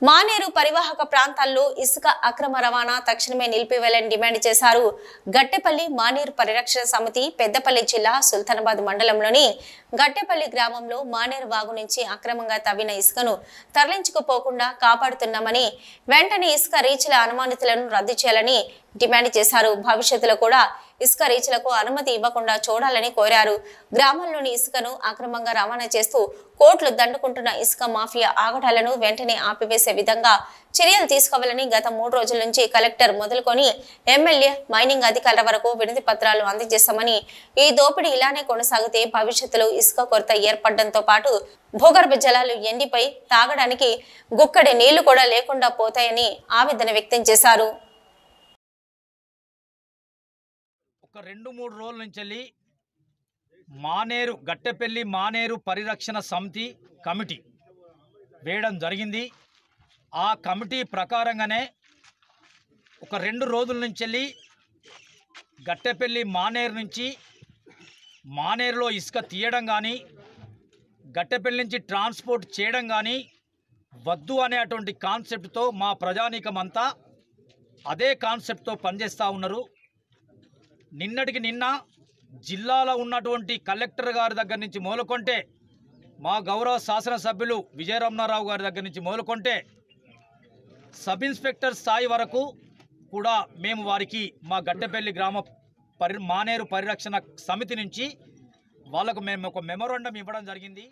మానేరు పరివాహక ప్రాంతాల్లో ఇసుక అక్రమ రవాణా తక్షణమే నిలిపివేయాలని డిమాండ్ చేశారు. గట్టెపల్లి మానేరు పరిరక్షణ సమితి పెద్దపల్లి జిల్లా సుల్తానాబాద్ మండలంలోని గట్టెపల్లి గ్రామంలో మానేరు వాగు నుంచి అక్రమంగా తవ్విన ఇసుకను తరలించుకుపోకుండా కాపాడుతున్నామని, వెంటనే ఇసుక రీచ్ల అనుమతులను రద్దు చేయాలని డిమాండ్ చేశారు. భవిష్యత్తులో కూడా ఇసుక రీచ్లకు అనుమతి ఇవ్వకుండా చూడాలని కోరారు. గ్రామాల్లోని ఇసుకను అక్రమంగా రవాణా చేస్తూ కోట్లు దండుకుంటున్న ఇసుక మాఫియా ఆగడాలను వెంటనే ఆపివేసే విధంగా చర్యలు తీసుకోవాలని గత 3 రోజుల నుంచి కలెక్టర్ మొదలుకొని ఎమ్మెల్యే, మైనింగ్ అధికారుల వరకు వినతి పత్రాలు అందజేస్తామని, ఈ దోపిడీ ఇలానే కొనసాగితే భవిష్యత్తులో ఇసుక కొరత ఏర్పడడంతో పాటు భూగర్భ జలాలు ఎండిపై తాగడానికి గుక్కడి నీళ్లు కూడా లేకుండా పోతాయని ఆవేదన వ్యక్తం చేశారు. ఒక 2-3 రోజుల నుంచి మానేరు గట్టెపల్లి మానేరు పరిరక్షణ సమితి కమిటీ వేయడం జరిగింది. ఆ కమిటీ ప్రకారంగానే ఒక 2 రోజుల నుంచి గట్టెపల్లి మానేరు నుంచి మానేరులో ఇసుక తీయడం కానీ, గట్టెపల్లి నుంచి ట్రాన్స్పోర్ట్ చేయడం కానీ వద్దు అనేటువంటి కాన్సెప్ట్తో మా ప్రజానీకం అంతా అదే కాన్సెప్ట్తో పనిచేస్తూ ఉన్నారు. నిన్నటికి నిన్న జిల్లాలో ఉన్నటువంటి కలెక్టర్ గారి దగ్గర నుంచి మొదలుకొంటే, మా గౌరవ శాసనసభ్యులు విజయరమణారావు గారి దగ్గర నుంచి మొదలుకొంటే సబ్ ఇన్స్పెక్టర్ స్థాయి వరకు కూడా మేము వారికి మా గట్టెపల్లి గ్రామ మానేరు పరిరక్షణ సమితి నుంచి వాళ్ళకు మేము ఒక మెమోరాండం ఇవ్వడం జరిగింది.